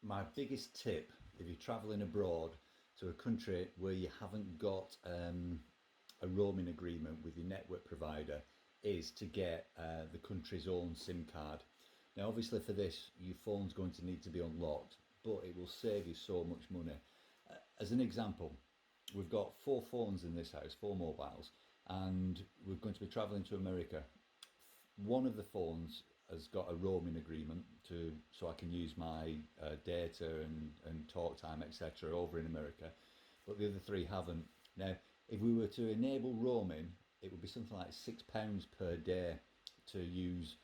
my biggest tip if you're traveling abroad to a country where you haven't got a roaming agreement with your network provider is to get the country's own SIM card. Now, obviously, for this, your phone's going to need to be unlocked, but it will save you so much money. As an example, we've got 4 phones in this house, 4 mobiles, and we're going to be traveling to America. One of the phones has got a roaming agreement so I can use my data and talk time, etc., over in America, but the other 3 haven't. Now, if we were to enable roaming, it would be something like £6 per day to use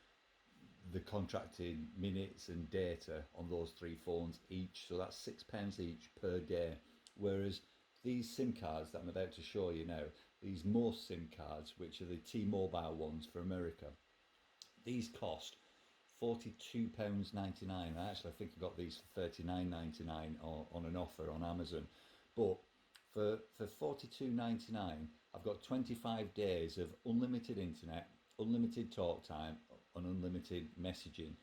the contracted minutes and data on those 3 phones each. So that's £6 each per day. Whereas these SIM cards that I'm about to show you now, these MostSIM cards, which are the T-Mobile ones for America, these cost £42.99. I think I got these for £39.99 on an offer on Amazon. But for £42.99, I've got 25 days of unlimited internet, unlimited talk time, and unlimited messaging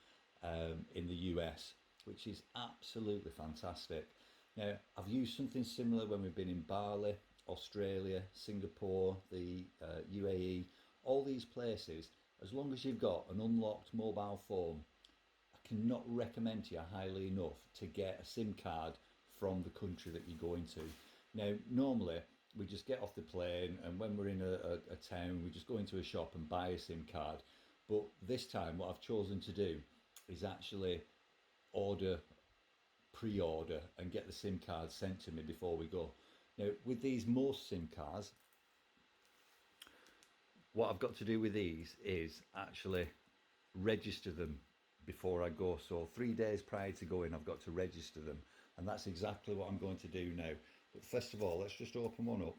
in the US, which is absolutely fantastic. Now, I've used something similar when we've been in Bali, Australia, Singapore, the UAE, all these places. As long as you've got an unlocked mobile phone, I cannot recommend to you highly enough to get a SIM card from the country that you're going to. Now, normally we just get off the plane, and when we're in a town, we just go into a shop and buy a SIM card. But this time, what I've chosen to do is actually pre-order and get the SIM card sent to me before we go. Now, with these MostSIM cards, what I've got to do with these is actually register them before I go. So 3 days prior to going, I've got to register them, and that's exactly what I'm going to do now. But first of all, let's just open one up.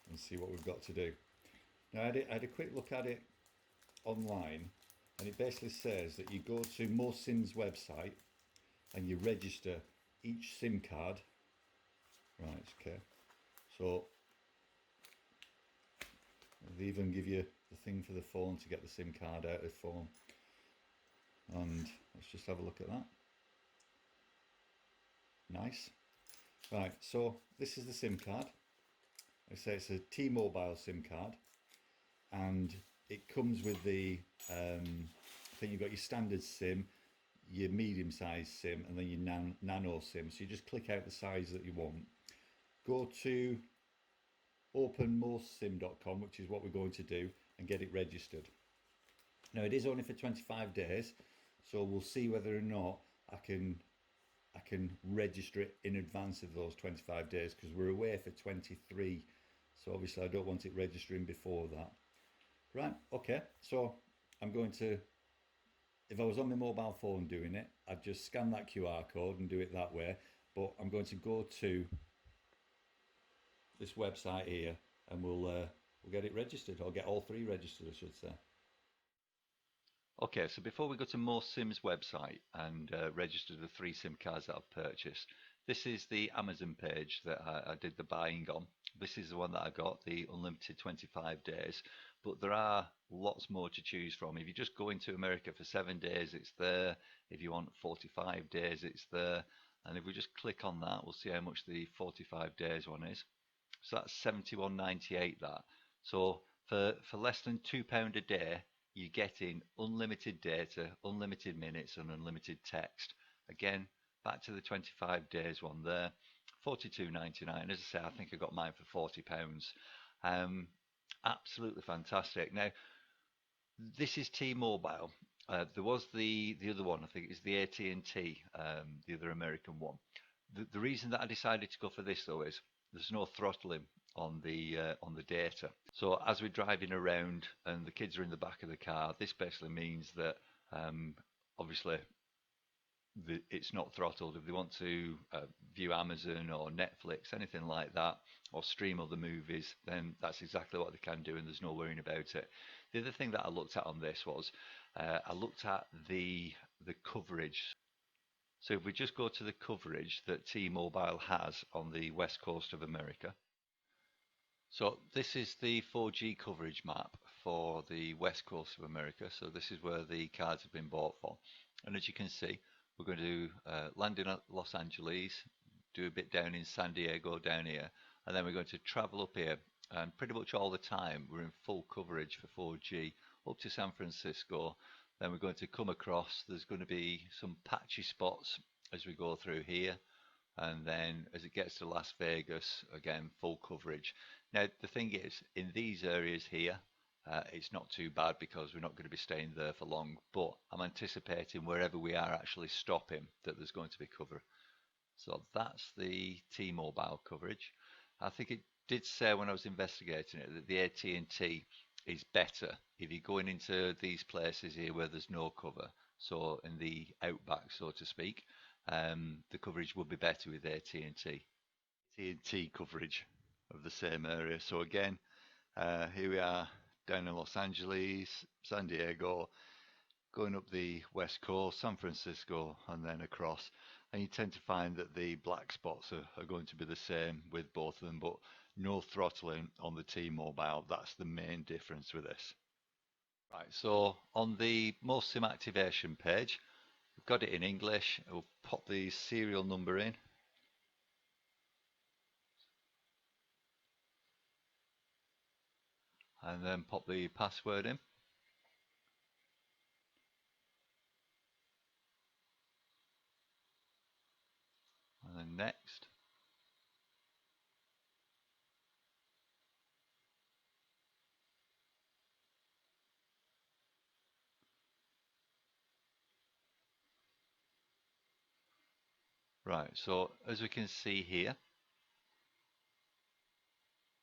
And see what we've got to do. Now, I had a quick look at it online, and it basically says that you go to MostSIM's website and you register each SIM card. Right, okay. So they even give you the thing for the phone to get the SIM card out of the phone. And let's just have a look at that. Nice. Right, so this is the SIM card. I say it's a T-Mobile SIM card, and it comes with the I think you've got your standard SIM, your medium-sized SIM, and then your nano SIM. So you just click out the size that you want. Go to openmostsim.com, which is what we're going to do, and get it registered. Now, it is only for 25 days, so we'll see whether or not I can register it in advance of those 25 days, because we're away for 23. So obviously I don't want it registering before that. Right, okay, so I'm going to, if I was on my mobile phone doing it, I'd just scan that QR code and do it that way. But I'm going to go to this website here, and we'll get it registered, or get all 3 registered, I should say. Okay, so before we go to MostSIM's website and register the 3 SIM cards that I've purchased, this is the Amazon page that I did the buying on. This is the one that I got, the unlimited 25 days, but there are lots more to choose from. If you just go into America for 7 days, it's there. If you want 45 days, it's there. And if we just click on that, we'll see how much the 45 days one is. So that's £71.98 that. So for less than £2 a day, you're getting unlimited data, unlimited minutes, and unlimited text. Again, back to the 25 days one there, £42.99. As I say, I think I got mine for £40. Absolutely fantastic. Now, this is T-Mobile. There was the other one, I think it's the AT&T, the other American one. The reason that I decided to go for this, though, is there's no throttling on the data. So as we're driving around and the kids are in the back of the car, this basically means that obviously it's not throttled. If they want to view Amazon or Netflix, anything like that, or stream other movies, then that's exactly what they can do, and there's no worrying about it. The other thing that I looked at on this was I looked at the coverage. So if we just go to the coverage that T-Mobile has on the west coast of America. So this is the 4G coverage map for the west coast of America, so this is where the cards have been bought for. And as you can see, we're going to land in Los Angeles, do a bit down in San Diego down here, and then we're going to travel up here. And pretty much all the time we're in full coverage for 4G up to San Francisco. Then we're going to come across, there's going to be some patchy spots as we go through here, and then as it gets to Las Vegas, again full coverage. Now the thing is, in these areas here, it's not too bad because we're not going to be staying there for long, but I'm anticipating wherever we are actually stopping that there's going to be cover. So that's the T-Mobile coverage. I think it did say when I was investigating it that the AT&T is better if you're going into these places here where there's no cover, so in the outback, so to speak. The coverage would be better with AT&T. AT&T coverage of the same area. So again, here we are down in Los Angeles, San Diego, going up the west coast, San Francisco, and then across. And you tend to find that the black spots are going to be the same with both of them, but no throttling on the T-Mobile. That's the main difference with this. Right, so on the MostSIM activation page, we've got it in English. We'll pop the serial number in. And then pop the password in. And then next. Right, so as we can see here,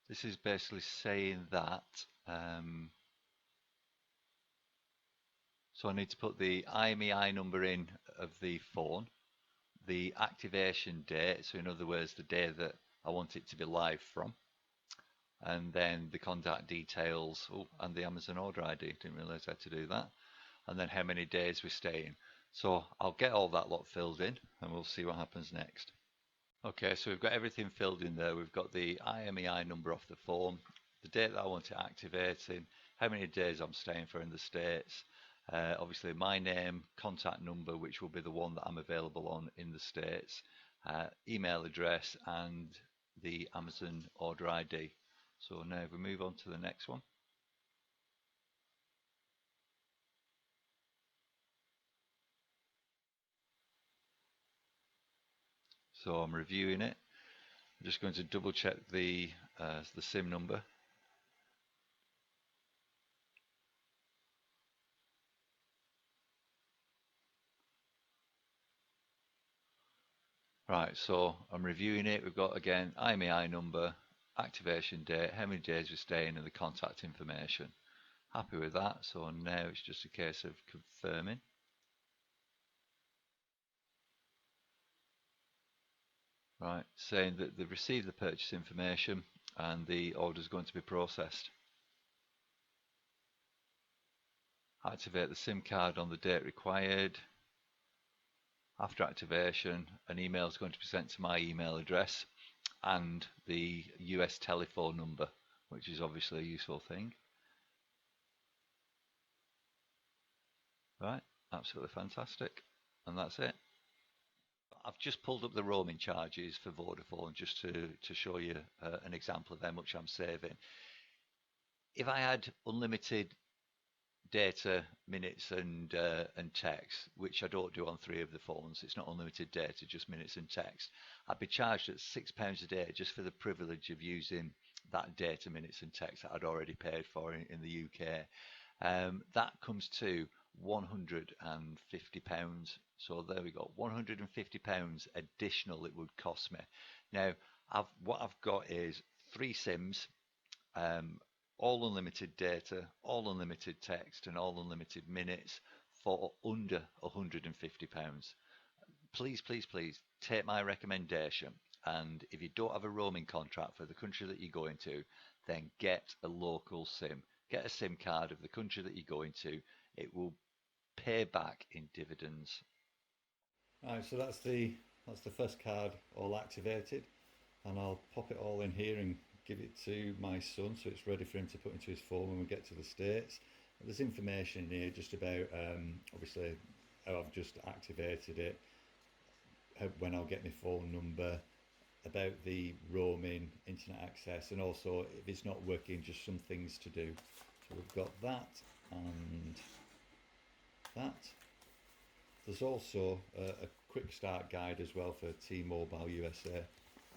this is basically saying that, so I need to put the IMEI number in of the phone, the activation date, so in other words, the day that I want it to be live from, and then the contact details, and the Amazon order ID, didn't realise I had to do that, and then how many days we're staying. So I'll get all that lot filled in, and we'll see what happens next. Okay, so we've got everything filled in there. We've got the IMEI number off the form, the date that I want to activate in, how many days I'm staying for in the States, obviously my name, contact number, which will be the one that I'm available on in the States, email address, and the Amazon order ID. So now if we move on to the next one. So I'm reviewing it. I'm just going to double check the SIM number. Right, so I'm reviewing it. We've got again IMEI number, activation date, how many days we're staying, and the contact information. Happy with that. So now it's just a case of confirming. Right, saying that they've received the purchase information and the order is going to be processed. Activate the SIM card on the date required. After activation, an email is going to be sent to my email address and the US telephone number, which is obviously a useful thing. Right, absolutely fantastic. And that's it. I've just pulled up the roaming charges for Vodafone just to show you an example of how much I'm saving. If I had unlimited data, minutes, and text, which I don't do on 3 of the phones, it's not unlimited data, just minutes and text, I'd be charged at £6 a day just for the privilege of using that data, minutes, and text that I'd already paid for in the UK. That comes to £150. So there we go, £150 additional it would cost me. Now, what I've got is 3 SIMs, all unlimited data, all unlimited text, and all unlimited minutes for under £150. Please, please, please take my recommendation. And if you don't have a roaming contract for the country that you're going to, then get a local SIM. Get a SIM card of the country that you're going to. It will pay back in dividends. Right, so that's the first card all activated, and I'll pop it all in here and give it to my son so it's ready for him to put into his phone when we get to the States. There's information in here just about obviously how I've just activated it, when I'll get my phone number, about the roaming, internet access, and also if it's not working, just some things to do. So we've got that and that. There's also a quick start guide as well for T-Mobile USA.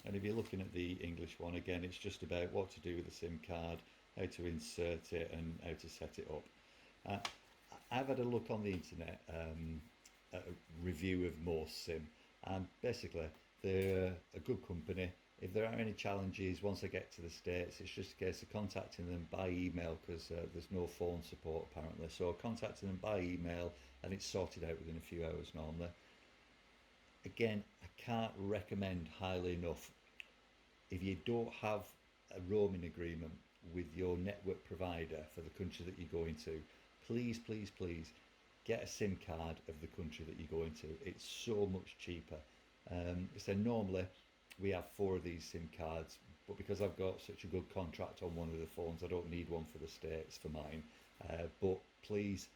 And if you're looking at the English one, again, it's just about what to do with the SIM card, how to insert it and how to set it up. I've had a look on the internet, at a review of MostSIM, and basically they're a good company. If there are any challenges once I get to the States, it's just a case of contacting them by email, because there's no phone support apparently. So contacting them by email and it's sorted out within a few hours normally. Again, I can't recommend highly enough, if you don't have a roaming agreement with your network provider for the country that you're going to, please, please, please get a SIM card of the country that you're going to. It's so much cheaper. So normally we have 4 of these SIM cards, but because I've got such a good contract on one of the phones, I don't need one for the States for mine. But please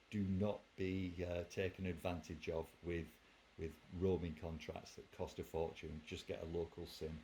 do not be taken advantage of with roaming contracts that cost a fortune. Just get a local SIM.